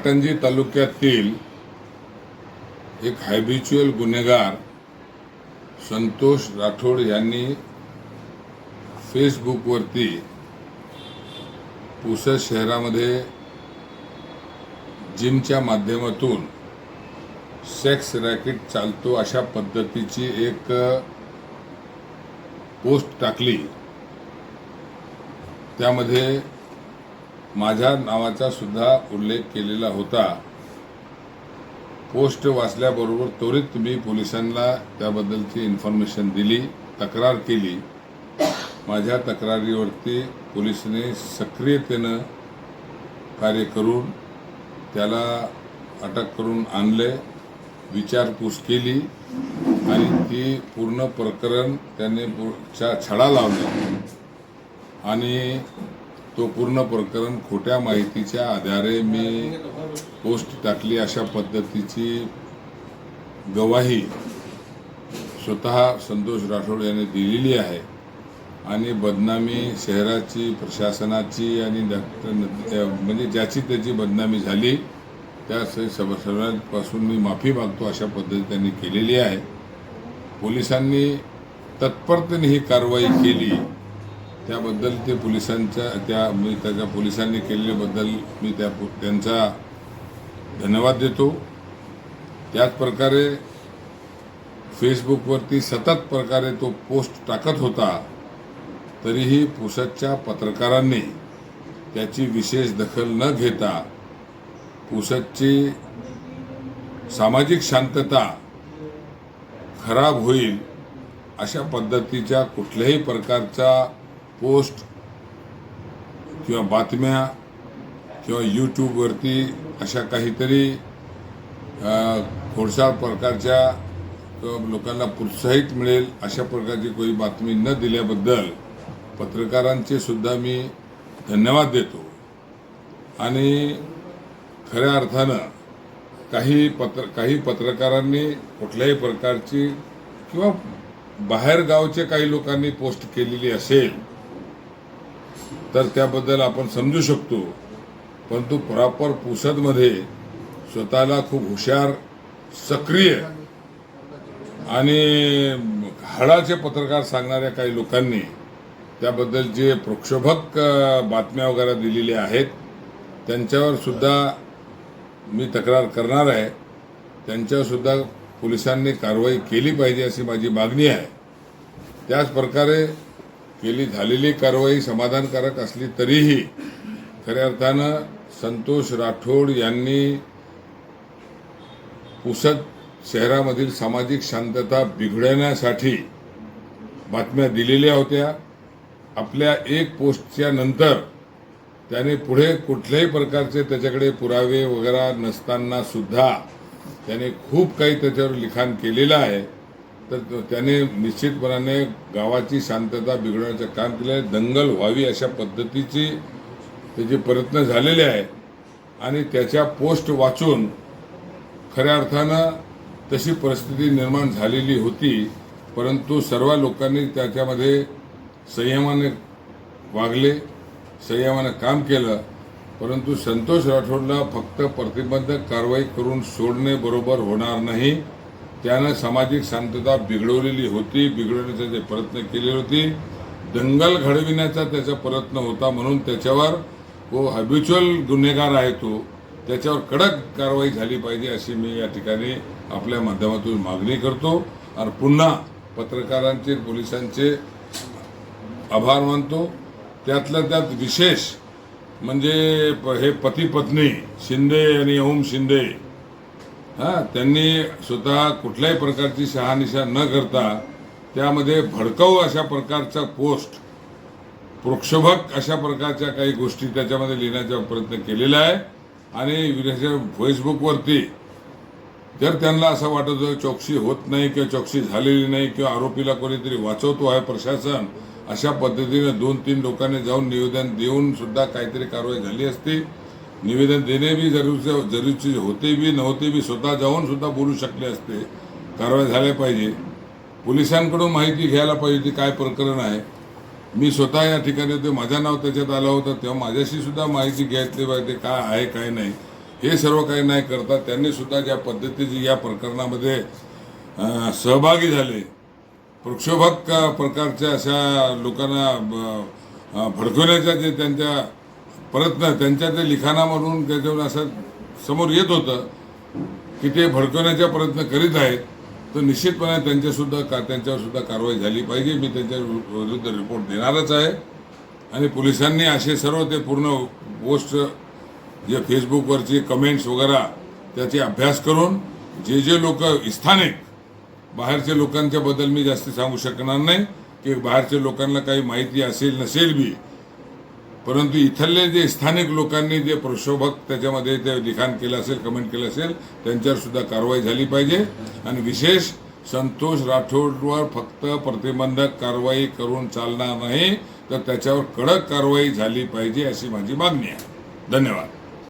पाटणजी तालुक्यातील एक हॅबिच्युअल गुन्हेगार संतोष राठोड यांनी फेसबुकवरती पुसद शहरामध्ये जिमच्या माध्यमातून सेक्स रॅकेट चालतो अशा पद्धतीची एक पोस्ट टाकली। त्यामध्ये माझ्या नावाचा सुद्धा उल्लेख केलेला होता। पोस्ट वाचल्याबरोबर त्वरित मी पोलिसांना त्याबद्दलची इन्फॉर्मेशन दिली, तक्रार केली। माझ्या तक्रारीवरती पोलिसांनी सक्रियतेने कार्य करून त्याला अटक करून आणले, विचारपूस केली आणि ती पूर्ण प्रकरण त्याने छडा लावला आणि तो पूर्ण प्रकरण खोट्या माहितीच्या आधारे मी पोस्ट टाकली अशा पद्धतीची गवाही स्वतः संतोष राठोड यांनी दिलेली आहे। आणि बदनामी शहराची, प्रशासनाची आणि म्हणजे ज्याची त्याची बदनामी झाली त्या सर्वांपासून मी माफी मागतो अशा पद्धती त्यांनी केलेली आहे। पोलिसांनी तत्परतेने ही कारवाई केली, त्याबद्दल ते पोलिसांच्या पोलिसांनी केलेल्याबद्दल मी त्यांचा धन्यवाद देतो। त्याच प्रकारे फेसबुकवरती सतत प्रकारे तो पोस्ट टाकत होता, तरीही पुसदच्या पत्रकारांनी त्याची विशेष दखल न घेता पुसदची सामाजिक शांतता खराब होईल अशा पद्धतीच्या कुठल्याही प्रकारचा पोस्ट किंवा बातम्या किंवा यूट्यूबवरती अशा काहीतरी खोडसाळ प्रकारच्या लोकांना प्रोत्साहित मिळेल अशा प्रकारची कोणी बातमी न दिल्याबद्दल पत्रकारांचे सुद्धा मी धन्यवाद देतो। आणि खऱ्या अर्थानं काही पत्रकारांनी कुठल्याही प्रकारची किंवा बाहेर गावचे काही लोकांनी पोस्ट केलेली असेल तर त्याबद्दल आपण समजू शकतो, परंतु प्रॉपर पुसदमध्ये स्वतःला खूप हुशार, सक्रिय आणि हाडाचे पत्रकार सांगणाऱ्या काही लोकांनी त्याबद्दल जे प्रक्षोभक बातम्या वगैरे दिलेल्या आहेत त्यांच्यावर सुद्धा मी तक्रार करणार आहे। त्यांच्यावर सुद्धा पोलिसांनी कारवाई केली पाहिजे अशी माझी मागणी आहे। त्याच प्रकारे झालेली कारवाई समाधानकारक असली तरीही खऱ्या अर्थानं संतोष राठोड यांनी पुसद शहरामधील सामाजिक शांतता बिघडवण्यासाठी बातम्या दिलेल्या होत्या। आपल्या एक पोस्टच्या नंतर त्याने पुढे कुठल्याही प्रकारचे त्याच्याकडे पुरावे वगैरे नसताना सुद्धा त्याने खूप काही त्याच्यावर लिखाण केलेलं आहे। तर त्याने निश्चितपणाने गावाची शांतता बिघडवण्याचं काम केलं आहे, दंगल व्हावी अशा पद्धतीची त्याचे प्रयत्न झालेले आहे। आणि त्याच्या पोस्ट वाचून खऱ्या अर्थानं तशी परिस्थिती निर्माण झालेली होती, परंतु सर्व लोकांनी त्याच्यामध्ये संयमाने वागले, संयमाने काम केलं। परंतु संतोष राठोडला फक्त प्रतिबंधक कारवाई करून सोडणे बरोबर होणार नाही। त्यानं सामाजिक शांतता बिघडवलेली होती, बिघडवण्याचे जे प्रयत्न केले होते, दंगल घडविण्याचा त्याचा प्रयत्न होता, म्हणून त्याच्यावर तो हॅबिच्युअल गुन्हेगार आहे, तो त्याच्यावर कडक कारवाई झाली पाहिजे अशी मी या ठिकाणी आपल्या माध्यमातून मागणी करतो। आणि पुन्हा पत्रकारांचे, पोलिसांचे आभार मानतो। त्यातल्या त्यात विशेष म्हणजे हे पती पत्नी शिंदे आणि ओम शिंदे त्यांनी स्वतः कुठल्याही प्रकारची शहानिशा न करता त्यामध्ये भडकाऊ अशा प्रकारचा पोस्ट, प्रक्षोभक अशा प्रकारच्या काही गोष्टी त्याच्यामध्ये लिहिण्याचा प्रयत्न केलेला आहे। आणि फेसबुकवरती जर त्यांना असं वाटत होतं चौकशी होत नाही किंवा चौकशी झालेली नाही किंवा आरोपीला कोणीतरी वाचवतो आहे प्रशासन, अशा पद्धतीने 2-3 लोकांनी जाऊन निवेदन देऊन सुद्धा काहीतरी कारवाई झाली असती। निवेदन देणे बी जरुरीचे होते बी नव्हते बी, स्वतः जाऊन सुद्धा बोलू शकले असते, कारवाई झाल्या पाहिजे। पोलिसांकडून माहिती घ्यायला पाहिजे काय प्रकरण आहे। मी स्वतः या ठिकाणी होते, माझं नाव त्याच्यात आलं होतं, तेव्हा माझ्याशी सुद्धा माहिती घ्यायची पाहिजे काय आहे काय नाही। हे सर्व काही नाही करता त्यांनी सुद्धा ज्या पद्धतीची या प्रकरणामध्ये सहभागी झाले, प्रक्षोभक प्रकारच्या अशा लोकांना भडकवण्याचा जे त्यांच्या प्रयत्न, त्यांच्या ते लिखाणामधून त्याच्यावर असं समोर येत होतं की ते भडकवण्याचा प्रयत्न करीत आहेत, तर निश्चितपणे त्यांच्यावर सुद्धा कारवाई झाली पाहिजे. मी त्यांच्या विरुद्ध रिपोर्ट देणारच आहे. आणि पोलिसांनी असे सर्व ते पूर्ण पोस्ट जे फेसबुकवरचे कमेंट्स वगैरे त्याचे अभ्यास करून जे लोक स्थानिक बाहेरच्या लोकांच्या बद्दल मी जास्त सांगू शकणार नाही की बाहेरच्या लोकांना काही माहिती असेल नसेल बी, परंतु इथले जे स्थानिक लोकांनी जे प्रक्षोभक त्याच्यामध्ये ते लिखाण केलं असेल, कमेंट केलं असेल, त्यांच्यावर सुद्धा कारवाई झाली पाहिजे. आणि विशेष संतोष राठोडवर फक्त प्रतिबंधक कारवाई करून चालणार नाही, तर त्याच्यावर कडक कारवाई झाली पाहिजे अशी माझी मागणी आहे. धन्यवाद.